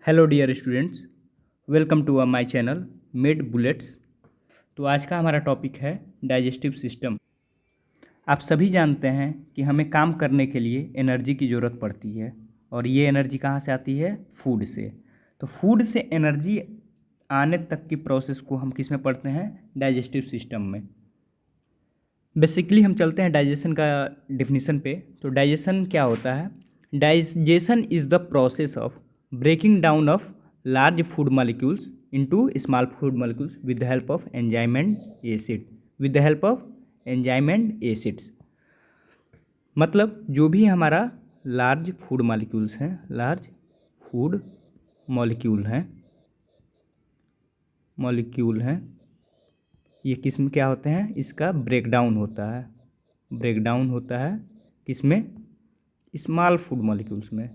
Hello dear students, welcome to my channel med bullets. तो आज का हमारा टॉपिक है डाइजेस्टिव सिस्टम। आप सभी जानते हैं कि हमें काम करने के लिए एनर्जी की ज़रूरत पड़ती है और ये एनर्जी कहाँ से आती है? फूड से। तो फूड से एनर्जी आने तक की प्रोसेस को हम किस में पढ़ते हैं? डाइजेस्टिव सिस्टम में। बेसिकली हम चलते हैं डाइजेशन का डिफिनीसन पे। तो डाइजेशन क्या होता है? Digestion is the process of breaking down of large food molecules into small food molecules with the help of enzyme and acid. With the help of enzyme and acids मतलब जो भी हमारा large food molecules हैं, large food molecule हैं, ये किस्म क्या होते हैं? इसका ब्रेकडाउन होता है। ब्रेकडाउन होता है किसमें? स्मॉल फूड मॉलिक्यूल्स में,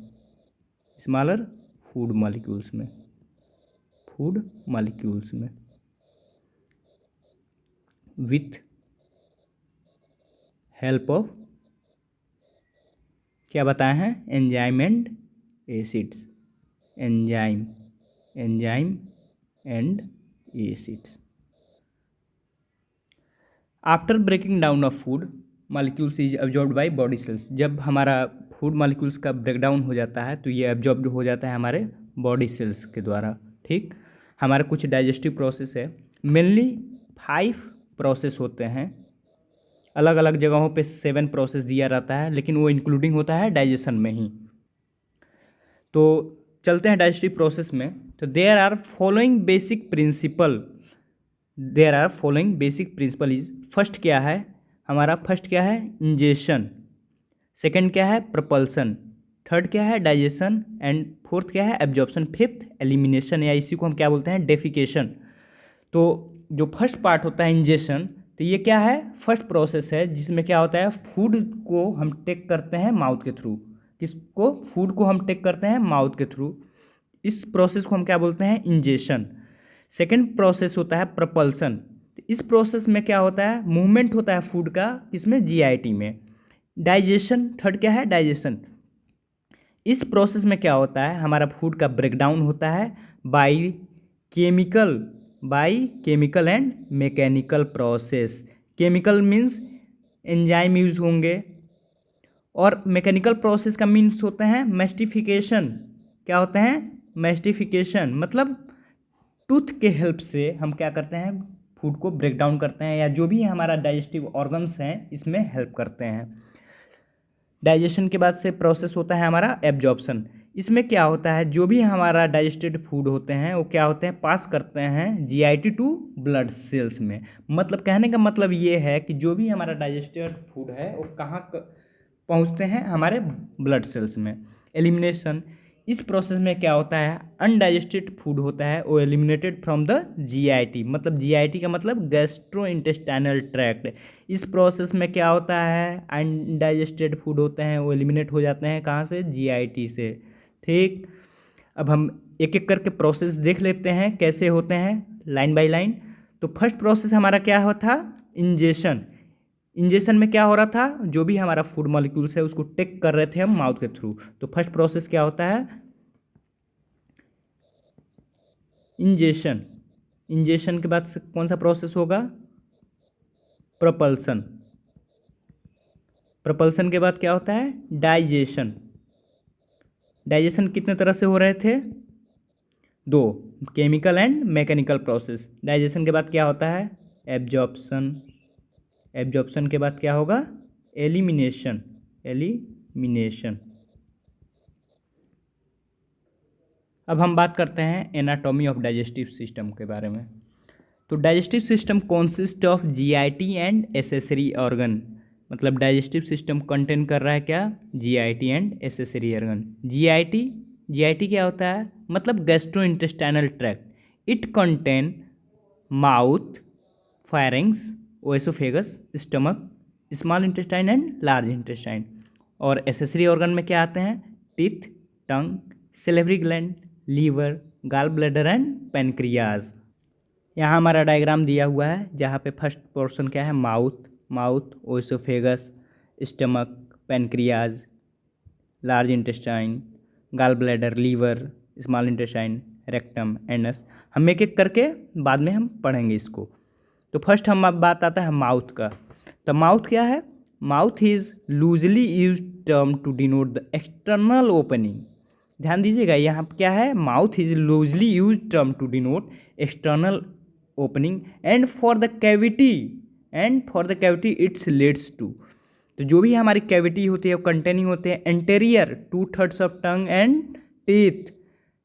स्मॉलर फूड मॉलिक्यूल्स में, विथ हेल्प ऑफ क्या बताए हैं? Enzyme and acids. Enzyme and acids. After breaking down of food molecules is absorbed by body cells. जब हमारा फूड मॉलिक्यूल्स का ब्रेकडाउन हो जाता है तो ये एब्जॉर्ब्ड हो जाता है हमारे बॉडी सेल्स के द्वारा। ठीक, हमारे कुछ डाइजेस्टिव प्रोसेस है, मेनली 5 प्रोसेस होते हैं। अलग अलग जगहों पे 7 प्रोसेस दिया रहता है, लेकिन वो इंक्लूडिंग होता है डाइजेशन में ही। तो चलते हैं डाइजेस्टिव प्रोसेस में। तो there are following basic principle is, first क्या है हमारा? फर्स्ट क्या है? इंजेशन। सेकंड क्या है? प्रपल्सन। थर्ड क्या है? डाइजेशन। एंड फोर्थ क्या है? एब्जॉर्प्शन। फिफ्थ एलिमिनेशन, या इसी को हम क्या बोलते हैं? डेफिकेशन। तो जो फर्स्ट पार्ट होता है इंजेशन, तो ये क्या है? फर्स्ट प्रोसेस है जिसमें क्या होता है? फूड को हम टेक करते हैं माउथ के थ्रू। किसको? फूड को हम टेक करते हैं माउथ के थ्रू। इस प्रोसेस को हम क्या बोलते हैं? इंजेशन। सेकेंड प्रोसेस होता है प्रपल्सन। इस प्रोसेस में क्या होता है? मूवमेंट होता है फूड का, किसमें? जीआईटी में। डाइजेशन, थर्ड क्या है? डाइजेशन। इस प्रोसेस में क्या होता है? हमारा फूड का ब्रेकडाउन होता है by chemical and mechanical process. Chemical means enzyme use होंगे, और मैकेनिकल प्रोसेस का मीन्स होते हैं मैस्टिफिकेशन। क्या होते हैं? मैस्टिफिकेशन मतलब टूथ के हेल्प से हम क्या करते हैं? फूड को ब्रेक डाउन करते हैं, या जो भी हमारा डाइजेस्टिव ऑर्गन्स हैं इसमें हेल्प करते हैं। डाइजेशन के बाद से प्रोसेस होता है हमारा एब्जॉर्प्शन। इसमें क्या होता है? जो भी हमारा डाइजेस्टेड फूड होते हैं वो क्या होते हैं? पास करते हैं जीआईटी टू ब्लड सेल्स में। मतलब कहने का मतलब ये है कि जो भी हमारा डाइजेस्टेड फूड है वो कहाँ पहुँचते हैं? हमारे ब्लड सेल्स में। एलिमिनेशन, इस प्रोसेस में क्या होता है? अनडाइजेस्टेड फूड होता है वो एलिमिनेटेड फ्रॉम द जीआईटी। मतलब जीआईटी का मतलब गैस्ट्रो इंटेस्टाइनल ट्रैक्ट। इस प्रोसेस में क्या होता है? अनडाइजेस्टेड फूड होते हैं वो एलिमिनेट हो जाते हैं कहाँ से? जीआईटी से। ठीक, अब हम एक एक करके प्रोसेस देख लेते हैं कैसे होते हैं, लाइन बाय लाइन। तो फर्स्ट प्रोसेस हमारा क्या हुआ था? इंजेशन। इंजेशन में क्या हो रहा था? जो भी हमारा फूड मॉलिक्यूल्स है उसको टेक कर रहे थे हम माउथ के थ्रू। तो फर्स्ट प्रोसेस क्या होता है? इंजेशन। इंजेशन के बाद से कौन सा प्रोसेस होगा? प्रपल्सन। प्रपल्सन के बाद क्या होता है? डाइजेशन। डाइजेशन कितने तरह से हो रहे थे? 2, chemical and mechanical process. Digestion के बाद क्या होता है? एब्जॉर्प्शन। एब्जॉर्प्शन के बाद क्या होगा? एलिमिनेशन। अब हम बात करते हैं एनाटॉमी ऑफ डाइजेस्टिव सिस्टम के बारे में। तो digestive system consist of GIT and accessory organ. मतलब डाइजेस्टिव सिस्टम कंटेन कर रहा है क्या? GIT and accessory organ. GIT क्या होता है? मतलब gastrointestinal tract. It contain mouth, pharynx, oesophagus, stomach, small intestine and large intestine. और एसेसरी ऑर्गन में क्या आते हैं? Teeth, tongue, salivary gland, liver, gall bladder and pancreas. यहाँ हमारा डायग्राम दिया हुआ है जहाँ पे फर्स्ट पोर्शन क्या है? Mouth, oesophagus, stomach, pancreas, large intestine, gall bladder, liver, small intestine, rectum, anus. हम एक एक करके बाद में हम पढ़ेंगे इसको। तो फर्स्ट हम अब बात आता है माउथ का। तो माउथ क्या है? Mouth is loosely use term to denote the external opening. ध्यान दीजिएगा, यहाँ पर क्या है? Mouth is loosely use term to denote external opening and for the cavity its leads to. तो जो भी हमारी कैविटी होती है वो कंटेनिंग होते हैं anterior 2/3 of tongue and teeth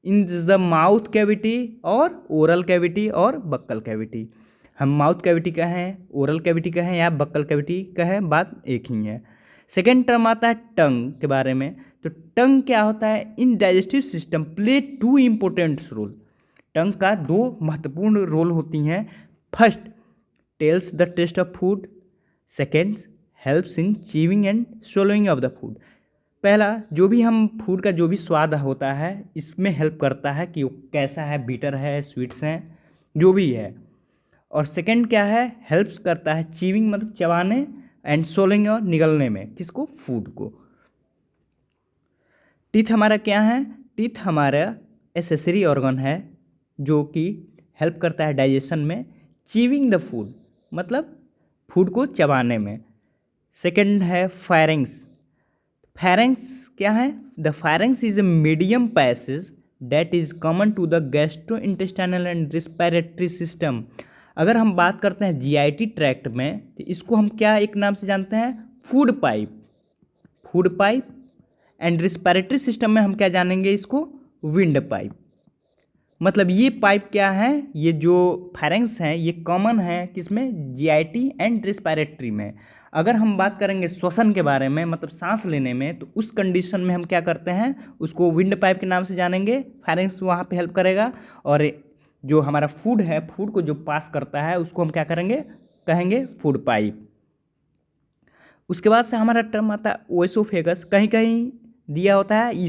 in the mouth cavity और ओरल कैविटी और बक्कल कैविटी। हम माउथ कैविटी का हैं, ओरल कैविटी का हैं या बक्कल कैविटी का है, बात एक ही है। सेकेंड टर्म आता है टंग के बारे में। तो टंग क्या होता है? In digestive system play 2 important role. Tongue का 2 महत्वपूर्ण रोल होती हैं। First, tells the taste of food. Second, helps in chewing and swallowing of the food. पहला, जो भी हम फूड का जो भी स्वाद होता है इसमें हेल्प करता है कि वो कैसा है, बीटर है, स्वीट्स हैं, जो भी है। और सेकेंड क्या है? हेल्प्स करता है चीविंग मतलब चबाने एंड swallowing और निगलने में, किसको? फूड को। टीथ हमारा क्या है? टीथ हमारा एसेसरी ऑर्गन है जो कि हेल्प करता है डाइजेशन में, चीविंग द फूड मतलब फूड को चबाने में। सेकेंड है फायरिंग्स। फायरिंग्स क्या है? The pharynx is a medium passage that is common to the gastrointestinal and respiratory system. अगर हम बात करते हैं जीआईटी ट्रैक्ट में तो इसको हम क्या एक नाम से जानते हैं? Food pipe. And respiratory system में हम क्या जानेंगे इसको? Wind pipe. मतलब ये पाइप क्या है? ये जो फायरिंग्स हैं ये कॉमन है किसमें? जीआईटी एंड रिस्पिरेटरी में। अगर हम बात करेंगे श्वसन के बारे में मतलब सांस लेने में, तो उस कंडीशन में हम क्या करते हैं? उसको विंड पाइप के नाम से जानेंगे। फायरिंग्स वहाँ पे हेल्प करेगा और जो हमारा फूड है, फूड को जो पास करता है उसको हम क्या करेंगे? कहेंगे फूड पाइप। उसके बाद से हमारा टर्म आता है ओएसोफेगस। कहीं कहीं दिया होता है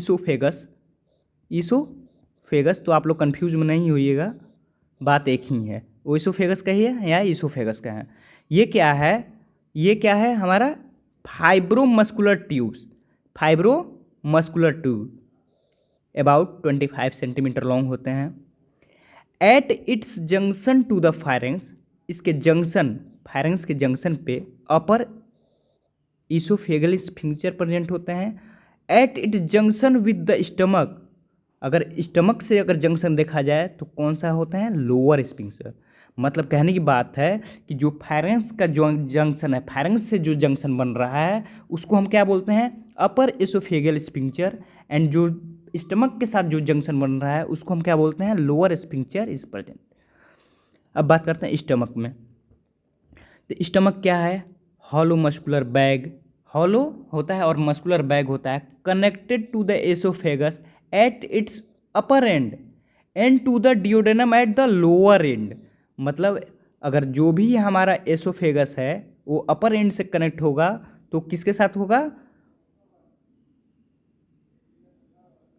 ईसोफेगस, तो आप लोग कन्फ्यूज में नहीं होइएगा, बात एक ही है। ओएसोफेगस का ही है या ईसोफेगस का है। ये क्या है? हमारा fibromuscular tube about 25 centimetre long होते हैं। At its junction to the pharynx, इसके जंक्शन, फायरिंग्स के जंक्शन पे अपर ईसोफेगल स्फिंक्टर प्रेजेंट होते हैं। At it junction with the stomach, अगर स्टमक से अगर जंक्शन देखा जाए तो कौन सा होता है? Lower sphincter. मतलब कहने की बात है कि जो फायरिंग्स का जो जंक्शन है, फायरिंग्स से जो जंक्शन बन रहा है उसको हम क्या बोलते हैं? अपर एसोफेगल स्फिंक्टर। एंड जो स्टमक के साथ जो जंक्शन बन रहा है उसको हम क्या बोलते हैं? Lower sphincter is present. अब बात करते हैं स्टमक में। तो स्टमक क्या है? हॉलो मस्कुलर बैग, हॉलो होता है और मस्कुलर बैग होता है, connected to the oesophagus at its upper end to the duodenum at the lower end. मतलब अगर जो भी हमारा एसोफेगस है वो अपर एंड से कनेक्ट होगा तो किसके साथ होगा?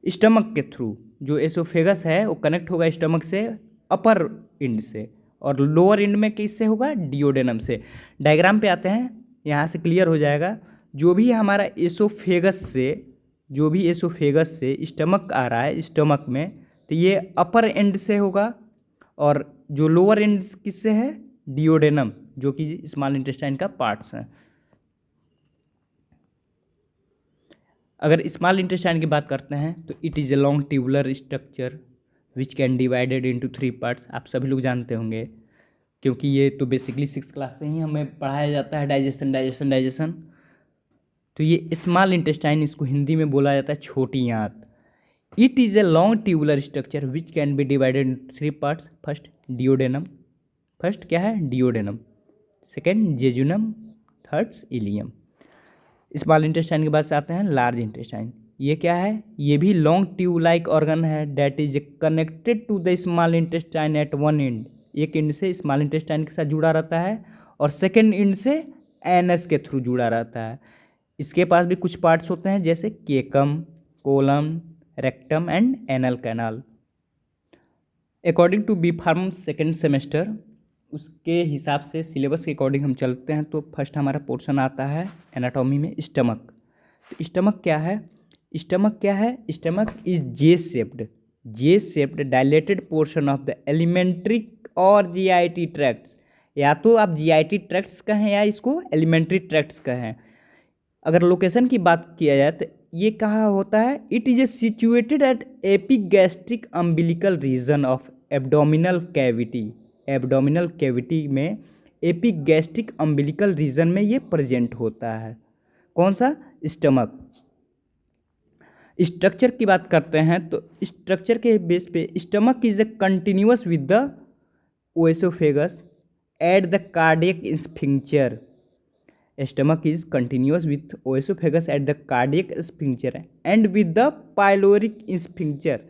स्टमक के थ्रू। जो एसोफेगस है वो कनेक्ट होगा स्टमक से अपर एंड से, और लोअर एंड में किससे होगा? डियोडेनम से। डायग्राम पे आते हैं, यहाँ से क्लियर हो जाएगा। जो भी हमारा एसोफेगस से स्टमक आ रहा है स्टमक में, तो ये अपर एंड से होगा, और जो लोअर एंड किससे है? डियोडेनम, जो कि स्मॉल इंटेस्टाइन का पार्ट्स है। अगर स्मॉल इंटेस्टाइन की बात करते हैं तो it is a long tubular structure which can divided into 3 parts. आप सभी लोग जानते होंगे क्योंकि ये तो बेसिकली 6th क्लास से ही हमें पढ़ाया जाता है, डाइजेशन। तो ये स्मॉल इंटेस्टाइन, इसको हिंदी में बोला जाता है छोटी आंत। It is a long tubular structure which can be divided in 3 parts. First duodenum, first क्या है? Duodenum. Second jejunum, thirds ileum. Small intestine के बाद से आते हैं लार्ज इंटेस्टाइन। ये क्या है? ये भी लॉन्ग ट्यूब लाइक ऑर्गन है that is connected to the small intestine at one end. एक एंड से स्मॉल इंटेस्टाइन के साथ जुड़ा रहता है और सेकेंड एंड से एनस के थ्रू जुड़ा रहता है। इसके पास भी कुछ पार्ट्स होते हैं जैसे caecum, colon, rectum and anal canal. According to B pharm second semester, उसके हिसाब से सिलेबस के अकॉर्डिंग हम चलते हैं तो फर्स्ट हमारा पोर्शन आता है एनाटॉमी में स्टमक। तो स्टमक क्या है? Stomach is J shaped. J shaped dilated portion of the alimentary और जीआईटी ट्रैक्ट्स, या तो आप जीआईटी ट्रैक्ट्स कहें या इसको एलिमेंट्री ट्रैक्ट्स कहें। अगर लोकेशन की बात किया जाए तो ये कहाँ होता है, it is situated at epigastric umbilical region of abdominal cavity. Abdominal cavity में एपिगैस्ट्रिक अम्बिलिकल रीजन में ये प्रेजेंट होता है। कौन सा, स्टमक। स्ट्रक्चर की बात करते हैं तो स्ट्रक्चर के बेस पे stomach is a continuous with the oesophagus at the cardiac sphincter. Stomach is continuous with oesophagus at the cardiac sphincter and with the pyloric sphincter.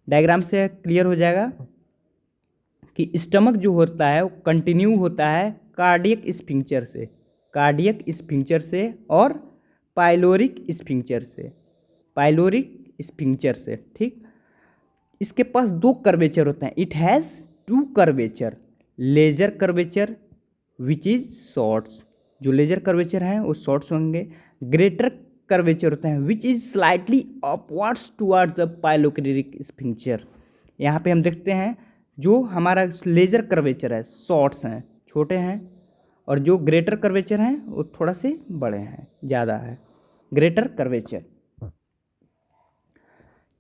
Diagram से क्लियर हो जाएगा कि स्टमक जो होता है वो कंटिन्यू होता है कार्डियक स्फिंक्चर से, कार्डियक स्फिंक्चर से और पाइलोरिक स्फिंक्चर से, पाइलोरिक स्फिंक्चर से। ठीक, इसके पास दो कर्वेचर होते हैं। It has two curvature, lesser curvature which is shorts, जो लेजर कर्वेचर हैं वो शॉर्ट्स होंगे। ग्रेटर कर्वेचर होते हैं which is slightly upwards towards the pyloric sphincter. यहाँ पे हम देखते हैं जो हमारा लेजर कर्वेचर है शॉर्ट्स हैं, छोटे हैं, और जो ग्रेटर कर्वेचर हैं वो थोड़ा से बड़े हैं, ज़्यादा है ग्रेटर कर्वेचर।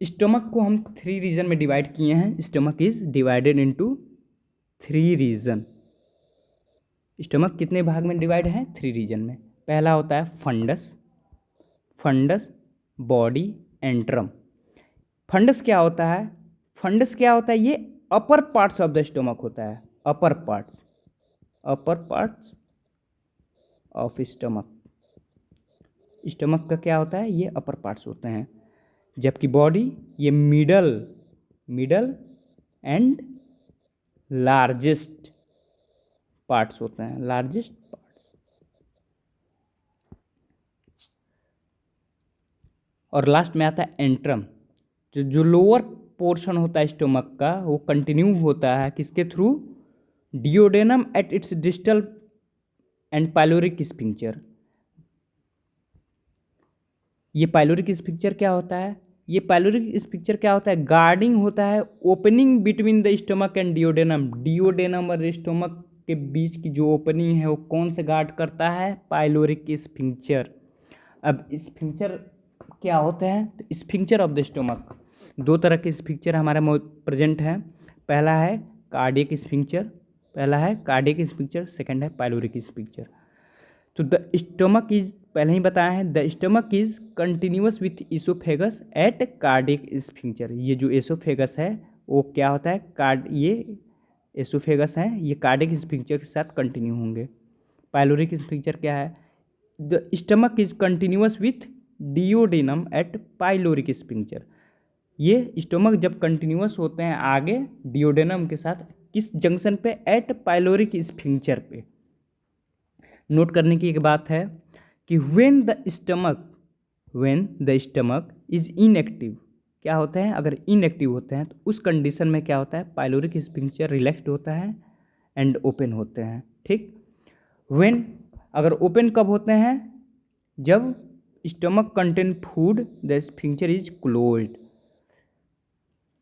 स्टमक को हम 3 रीजन में डिवाइड किए हैं। Stomach is divided into 3 region. Stomach कितने भाग में डिवाइड है, 3 रीजन में। पहला होता है fundus, fundus, body, antrum. Fundus क्या होता है, फंडस क्या होता है, ये upper parts of the stomach होता है, upper parts, upper parts of stomach. Stomach का क्या होता है, ये अपर पार्ट्स होते हैं, जबकि बॉडी ये middle, middle and largest parts होते हैं, लार्जेस्ट पार्ट्स। और लास्ट में आता है एंट्रम, जो लोअर पोर्शन होता है स्टोमक का वो कंटिन्यू होता है किसके through, duodenum at its distal end pyloric sphincter. ये पाइलोरिक स्फिंक्चर क्या होता है, ये पाइलोरिक स्फिंक्चर क्या होता है, गार्डिंग होता है opening between the stomach and duodenum. Duodenum और स्टोमक के बीच की जो ओपनिंग है वो कौन से गार्ड करता है, पाइलोरिक स्फिंक्चर। अब स्फिंक्चर क्या होते हैं, स्फिंक्चर ऑफ द स्टोमक, 2 तरह के स्फिंक्चर हमारे प्रेजेंट हैं। पहला है कार्डियक स्फिंक्चर, पहला है कार्डियक स्फिंक्चर, सेकंड है पाइलोरिक स्फिंक्चर। तो द स्टोमक इज, पहले ही बताया है, the stomach is continuous with oesophagus at cardiac sphincter. ये जो एसोफेगस है वो क्या होता है, ये एसोफेगस है, ये कार्डियक स्फिंक्चर के साथ कंटिन्यू होंगे। पाइलोरिक स्फिंक्चर क्या है, the stomach is continuous with duodenum at pyloric sphincter. ये स्टोमक जब कंटिन्यूअस होते हैं आगे डियोडेनम के साथ, किस जंक्शन पे, एट पाइलोरिक स्फिंक्चर पे। नोट करने की एक बात है कि when the stomach is inactive, क्या होता है, अगर इनएक्टिव होते हैं तो उस कंडीशन में क्या होता है, पाइलोरिक स्फिंक्चर रिलैक्स्ड होता है एंड ओपन होते हैं। ठीक, व्हेन, अगर ओपन कब होते हैं, जब stomach contain food, the sphincter is closed.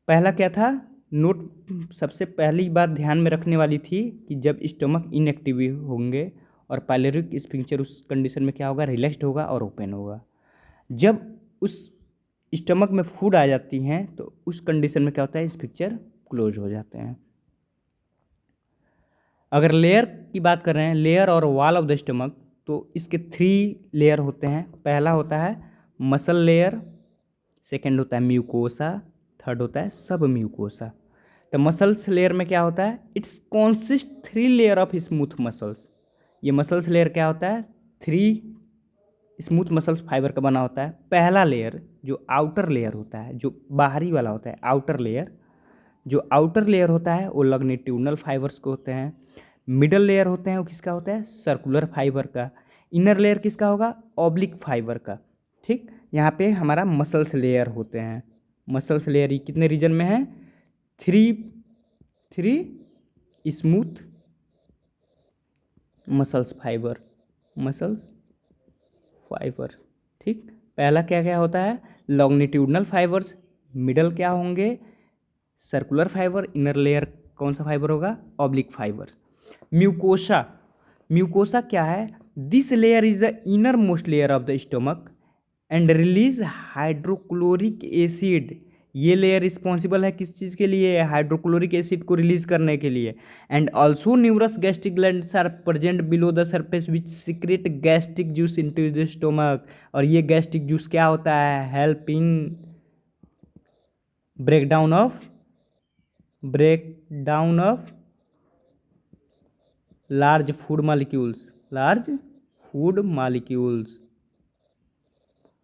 पहला क्या था, नोट सबसे पहली बात ध्यान में रखने वाली थी कि जब स्टमक इनएक्टिव होंगे और पाइलोरिक स्फिंक्चर उस कंडीशन में क्या होगा, रिलैक्स्ड होगा और ओपन होगा। जब उस स्टमक में फूड आ जाती हैं तो उस कंडीशन में क्या होता है, स्फिंक्चर क्लोज हो जाते हैं। अगर लेयर की बात कर रहे हैं, लेयर और वॉल ऑफ द स्टमक, तो इसके 3 लेयर होते हैं। पहला होता है मसल लेयर, सेकेंड होता है म्यूकोसा, थर्ड होता है सब म्यूकोसा। तो मसल्स लेयर में क्या होता है, it's consist 3 layer of smooth muscles. ये मसल्स लेयर क्या होता है, 3 स्मूथ मसल्स फाइबर का बना होता है। पहला लेयर जो आउटर लेयर होता है, जो बाहरी वाला होता है, आउटर लेयर, जो आउटर लेयर होता है वो लॉन्गिट्यूडनल फाइबर्स के होते हैं। मिडल लेयर होते हैं वो किसका होता है, सर्कुलर फाइबर का। इनर लेयर किसका होगा, ऑब्लिक फाइबर का। ठीक, यहाँ पे हमारा मसल्स लेयर होते हैं। मसल्स लेयर कितने रीजन में है, 3 smooth muscles fibre, muscles fibre. ठीक, पहला क्या क्या होता है, लॉन्गिट्यूडनल फाइबर्स, मिडल क्या होंगे, सर्कुलर फाइबर, इनर लेयर कौन सा फाइबर होगा? Oblique fibre. म्यूकोसा, म्यूकोसा क्या है? This layer is the inner most layer of the stomach and release hydrochloric acid. ये लेयर रिस्पॉन्सिबल है किस चीज़ के लिए? हाइड्रोक्लोरिक एसिड को रिलीज करने के लिए। And also numerous gastric glands are present below the surface which secrete gastric juice into the stomach. और ये गैस्ट्रिक जूस क्या होता है? Helping breakdown of large food molecules.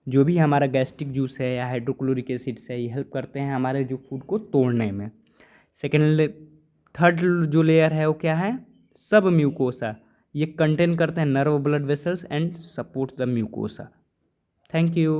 जो भी हमारा गैस्ट्रिक जूस है या हाइड्रोक्लोरिक एसिड्स है, ये हेल्प करते हैं हमारे जो फूड को तोड़ने में। थर्ड जो लेयर है वो क्या है? सब म्यूकोसा। ये कंटेन करते हैं nerve blood vessels and support the mucosa. Thank you.